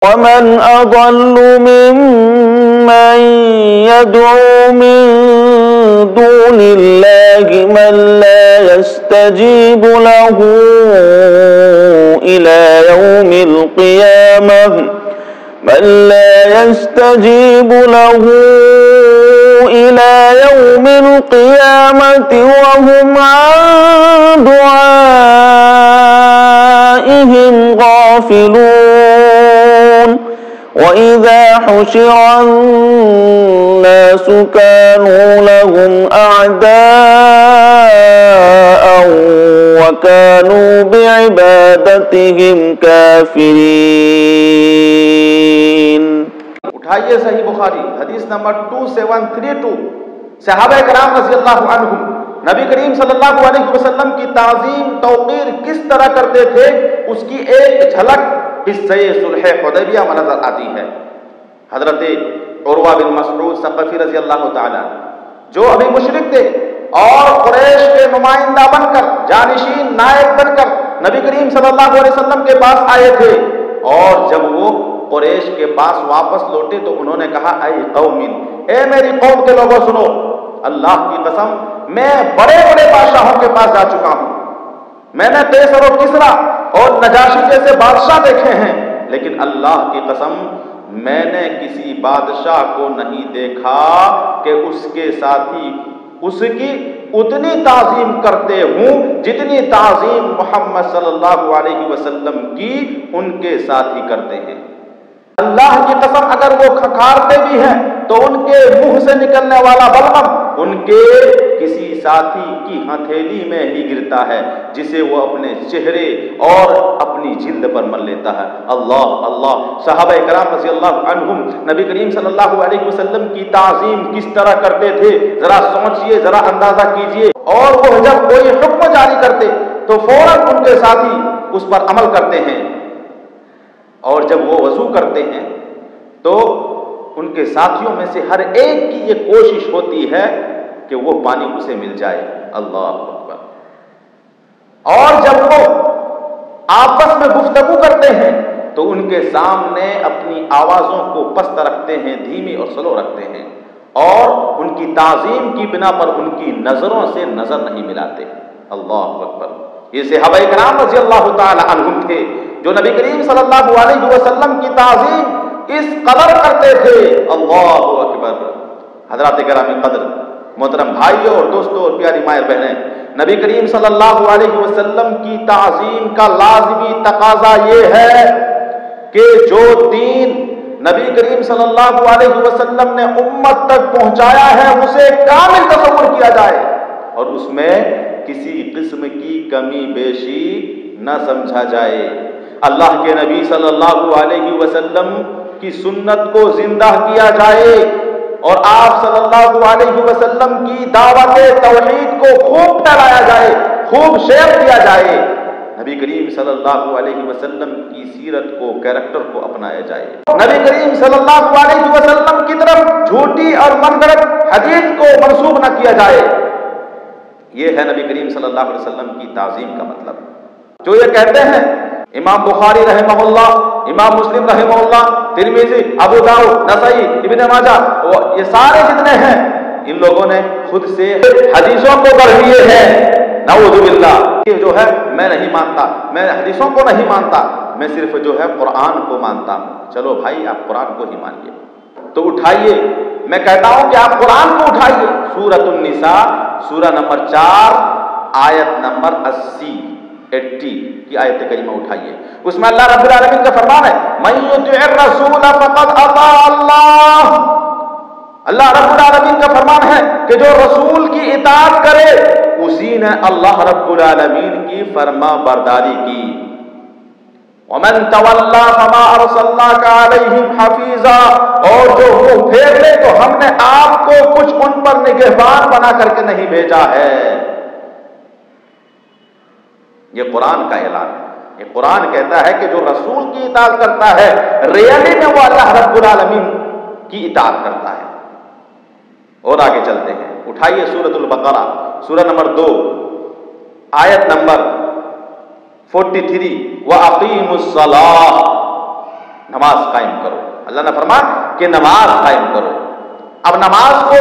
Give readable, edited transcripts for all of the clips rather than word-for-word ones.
ومن أضل ممن يدعو من دون الله من لا يستجيب له إلى يوم القيامة وهم عن دعائهم غافلون وإذا حشر الناس كانوا لهم أعداء وكانوا بعبادتهم كافرين. اٹھائیے صحیح بخاری حدیث نمبر 2732. صحابہ کرام رضی اللہ عنہم نبی کریم صلی اللہ علیہ وسلم کی تعظیم توقیر کس طرح کرتے تھے اس کی ایک جھلک قصہ صلح حدیبیہ میں نظر آتی ہے. حضرت عروہ بن مسعود ثقفی رضی اللہ تعالی جو ابھی مشرک تھے اور قریش کے نمائندہ بن کر جانشین نائب بن کر نبی کریم صلی اللہ علیہ وسلم کے پاس آئے تھے، اور جب وہ قریش کے پاس واپس لوٹے تو انہوں نے کہا اے قومین، اے میری قوم کے لوگوں سنو، اللہ کی قسم میں بڑے بڑے بادشاہوں کے پاس جا چکا ہوں، میں نے قیصر و کسریٰ اور نجاشی جیسے بادشاہ دیکھے ہیں، لیکن اللہ کی قسم میں نے کسی بادشاہ کو نہیں دیکھا کہ اس کے ساتھی اس کی اتنی تعظیم کرتے ہوں جتنی تعظیم محمد صلی اللہ علیہ وسلم کی ان کے ساتھی کرتے ہیں. اللہ کی قسم اگر وہ کھکھارتے بھی ہیں تو ان کے منہ سے نکلنے والا بلغم ان کے کسی ساتھی کی ہتھیلی میں ہی گرتا ہے جسے وہ اپنے چہرے اور اپنی جلد پر مل لیتا ہے. اللہ اللہ. صحابہ کرام رضی اللہ عنہم نبی کریم صلی اللہ علیہ وسلم کی تعظیم کس طرح کرتے تھے ذرا سوچئے، ذرا اندازہ کیجئے. اور وہ جب کوئی حکم جاری کرتے تو فوراً ان کے ساتھی اس پر عمل کرتے ہیں، اور جب وہ وضو کرتے ہیں تو ان کے ساتھیوں میں سے ہر ایک کی یہ کوشش ہوتی ہے کہ وہ پانی اسے مل جائے. اللہ اکبر. اور جب وہ آپس میں گفتگو کرتے ہیں تو ان کے سامنے اپنی آوازوں کو پست رکھتے ہیں، دھیمی اور سلو رکھتے ہیں، اور ان کی تعظیم کی بنا پر ان کی نظروں سے نظر نہیں ملاتے. اللہ اکبر. یہ صحابہ کرام رضی اللہ تعالی عنہم تھے جو نبی کریم صلی اللہ علیہ وسلم کی تعظیم اس قدر کرتے تھے. اللہ اکبر. حضرات گرامی قدر، محترم بھائیوں اور دوستوں اور پیاری مائیں بہنیں، نبی کریم صلی اللہ علیہ وسلم کی تعظیم کا لازمی تقاضا یہ ہے کہ جو دین نبی کریم صلی اللہ علیہ وسلم نے امت تک پہنچایا ہے اسے کامل تصور کیا جائے اور اس میں کسی قسم کی کمی بیشی نہ سمجھا جائے. اللہ کے نبی صلی اللہ علیہ وسلم کی سنت کو زندہ کیا جائے اور آپ صلی اللہ علیہ وسلم کی دعوت توحید کو خوب پھیلایا جائے، خوب شیئر کیا جائے. نبی کریم صلی اللہ علیہ وسلم کی سیرت کو، کیریکٹر کو اپنایا جائے. نبی کریم صلی اللہ علیہ وسلم کی طرف جھوٹی اور من گھڑت حدیث کو منسوب نہ کیا جائے. یہ ہے نبی کریم صلی اللہ علیہ وسلم کی تعظیم کا مطلب. جو یہ کہتے ہیں امام بخاری رحمہ اللہ، امام مسلم رحمہ اللہ، ترمذی، ابو داؤد، نسائی، ابن ماجہ، یہ سارے جتنے ہیں ان لوگوں نے خود سے حدیثوں کو گڑھ لیے ہیں. نعوذ باللہ. یہ جو ہے میں نہیں مانتا، میں حدیثوں کو نہیں مانتا، میں صرف جو ہے قرآن کو مانتا ہوں. چلو بھائی آپ قرآن کو ہی مانیے تو اٹھائیے، میں کہتا ہوں کہ آپ قرآن کو اٹھائیے. سورۃ النساء سورہ نمبر 4 آیت نمبر 80 کی آیت کریمہ اٹھائیے. اس میں اللہ رب العالمین کا فرمان ہے من یطع الرسول فقد اطاع اللہ. اللہ رب العالمین کا فرمان ہے کہ جو رسول کی اطاعت کرے اسی نے اللہ رب العالمین کی فرما برداری کی. ومن تولى فما ارسلناك عليهم حفيظا. اور جو منہ پھیر لے تو ہم نے آپ کو کچھ ان پر نگہبان بنا کر کے نہیں بھیجا ہے. یہ قرآن کا اعلان ہے. یہ قرآن کہتا ہے کہ جو رسول کی اطاعت کرتا ہے ریئلی میں وہ اللہ رب العالمین کی اطاعت کرتا ہے. اور آگے چلتے ہیں، اٹھائیے سورۃ البقرہ سورہ نمبر 2 آیت نمبر 43 وَأَقِيمُوا الصَّلَاةَ. نماز قائم کرو. اللہ نے فرمایا کہ نماز قائم کرو. اب نماز کو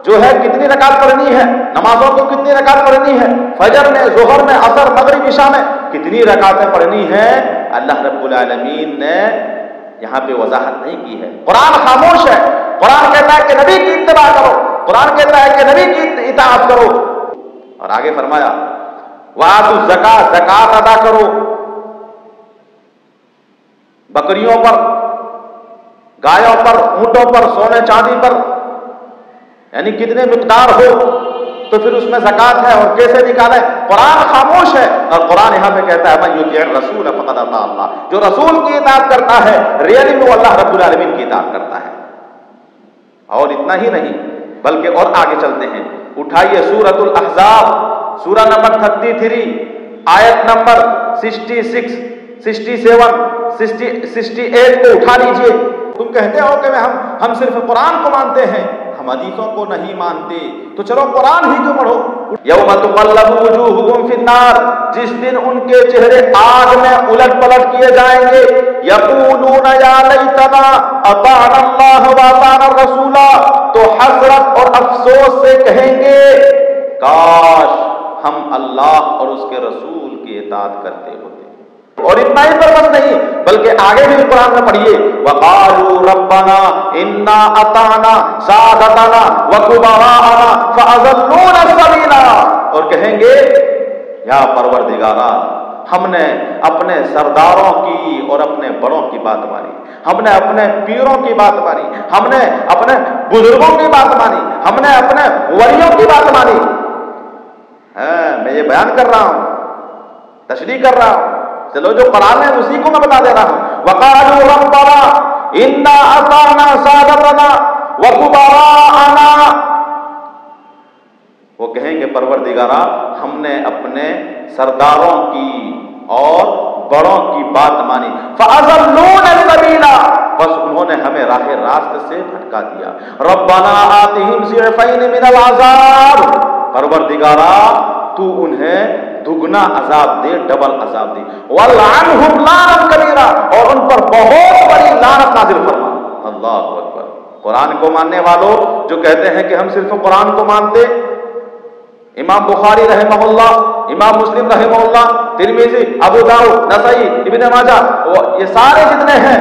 جو ہے کتنی رکعت پڑھنی ہے, نمازوں کو کتنی رکعت پڑھنی ہے, فجر میں, ظہر میں, عصر, مغرب, عشاء میں کتنی رکعتیں پڑھنی ہیں, اللہ رب العالمین نے یہاں پہ وضاحت نہیں کی ہے. قرآن خاموش ہے. قرآن کہتا ہے کہ نبی کی اتباع کرو, قرآن کہتا ہے کہ نبی کی اطاعت کرو. اور آگے فرمایا وآتوا الزکاۃ, زکات ادا کرو. بکریوں پر, گایوں پر, اونٹوں پر, سونے چاندی پر, یعنی کتنے مقدار ہو تو پھر اس میں زکات ہے اور کیسے نکالے. قرآن خاموش ہے اور قرآن یہاں پہ کہتا ہے من یطیع الرسول فقد اطاع اللہ. جو رسول کی اطاعت کرتا ہے ریئلی وہ اللہ رب العالمین کی اطاعت کرتا ہے. اور اتنا ہی نہیں بلکہ اور آگے چلتے ہیں. اٹھائیے سورۃ الاحزاب, سورہ نمبر 33, آیت نمبر 66, 67, 68 کو اٹھا لیجئے. تم کہتے ہو کہ ہم صرف قرآن کو مانتے ہیں, ہم حدیثوں کو نہیں مانتے, تو چلو قرآن ہی کو پڑھو. یوم تقلب وجوہہم فی النار, جس دن ان کے چہرے آگ میں الٹ پلٹ کیے جائیں گے. یقولون یا لیتنا اطعنا اللہ واطعنا الرسول, تو حسرت اور افسوس سے کہیں گے کاش ہم اللہ اور اس کے رسول کی اطاعت کرتے ہوتے. اور اتنا ہی پر بس نہیں بلکہ آگے بھی قرآن میں پڑھیے وقالوا ربنا انا اطعنا سادتنا وکبراءنا فاضلونا السبیل, اور کہیں گے یا پروردگارا ہم نے اپنے سرداروں کی اور اپنے بڑوں کی بات مانی, ہم نے اپنے پیروں کی بات مانی, ہم نے اپنے بزرگوں کی بات مانی, ہم نے اپنے ولیوں کی بات مانی. میں یہ بیان کر رہا ہوں, تشریح کر رہا ہوں, چلو جو قرآن ہے اسی کو میں بتا دے رہا ہوں. وقالوا ربنا انا اطعنا سادتنا وکبراءنا, وہ کہیں گے پروردگارا ہم نے اپنے سرداروں کی اور بڑوں کی بات مانی. فاضلونا السبیل, بس انہوں نے ہمیں راہ راست سے بھٹکا دیا. ربنا آتہم ضعفین من العذاب, پروردگارا تو انہیں دگنا عذاب دے, ڈبل عذاب دے. وَلْعَنْهُمْ لَعْنًا كَبِيرًا, اور ان پر بہت بڑی لعنت نازل فرما. اللہ اکبر. قرآن کو ماننے والوں جو کہتے ہیں کہ ہم صرف قرآن کو مانتے, امام بخاری رحمہ اللہ, امام مسلم رحمہ اللہ, ترمذی, ابو داؤد, نسائی, ابن ماجہ, یہ سارے جتنے ہیں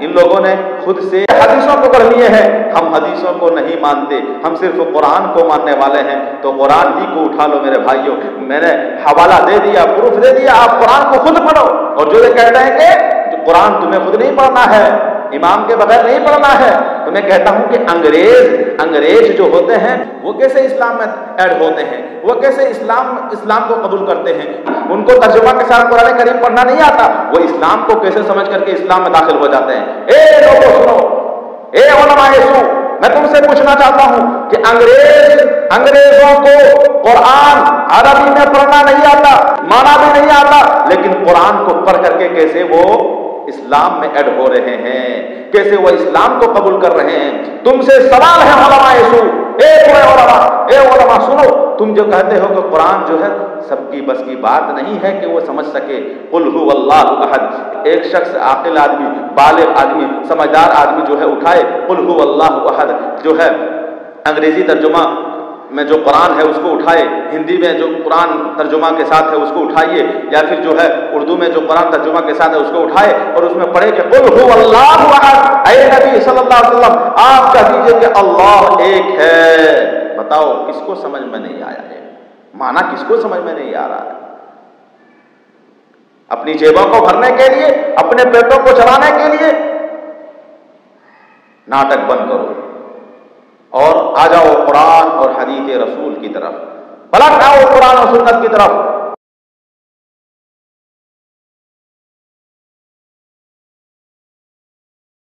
ان لوگوں نے خود سے حدیثوں کو پڑھ لیے ہیں. ہم حدیثوں کو نہیں مانتے, ہم صرف قرآن کو ماننے والے ہیں. تو قرآن ہی کو اٹھا لو میرے بھائیوں, میں نے حوالہ دے دیا, پروف دے دیا, آپ قرآن کو خود پڑھو. اور جو یہ کہتے ہیں کہ قرآن تمہیں خود نہیں پڑھنا ہے, امام کے بغیر نہیں پڑھنا ہے, تو میں کہتا ہوں کہ انگریز جو ہوتے ہیں وہ کیسے اسلام میں ایڈ ہوتے ہیں, وہ کیسے اسلام کو قبول کرتے ہیں. ان کو ترجمہ کے ساتھ قرآن کریم پڑھنا نہیں آتا, وہ اسلام کو کیسے سمجھ کر کے اسلام میں داخل ہو جاتے ہیں. اے لوگوں سنو, اے علماء سو, میں تم سے پوچھنا چاہتا ہوں کہ انگریزوں کو قرآن عربی میں پڑھنا نہیں آتا, مانا بھی نہیں آتا, لیکن قرآن کو پڑھ کر کے کیسے وہ اسلام میں ایڈ ہو رہے ہیں, کیسے وہ اسلام کو قبول کر رہے ہیں. تم سے سوال ہے علماء سو, اے علماء سنو, تم جو کہتے ہو کہ قرآن جو ہے سب کی بس کی بات نہیں ہے کہ وہ سمجھ سکے. قل هو اللہ احد, ایک شخص عاقل آدمی, بالغ آدمی, سمجھدار آدمی جو ہے اٹھائے قل هو اللہ احد جو ہے انگریزی ترجمہ میں جو قرآن ہے اس کو اٹھائے, ہندی میں جو قرآن ترجمہ کے ساتھ ہے اس کو اٹھائیے, یا پھر جو ہے اردو میں جو قرآن ترجمہ کے ساتھ ہے اس کو اٹھائے اور اس میں پڑھے کہ قل هو اللہ احد. اے نبی صلی اللہ علیہ وسلم آپ کہہ دیجئے کہ اللہ ایک ہے. بتاؤ کس کو سمجھ میں نہیں آیا ہے, معنی کس کو سمجھ میں نہیں آ رہا ہے. اپنی جیبوں کو بھرنے کے لیے, اپنے پیٹوں کو چلانے کے لیے ناٹک بند کرو اور آ جاؤ قرآن اور حدیث رسول کی طرف, پلٹ آؤ قرآن اور سنت کی طرف.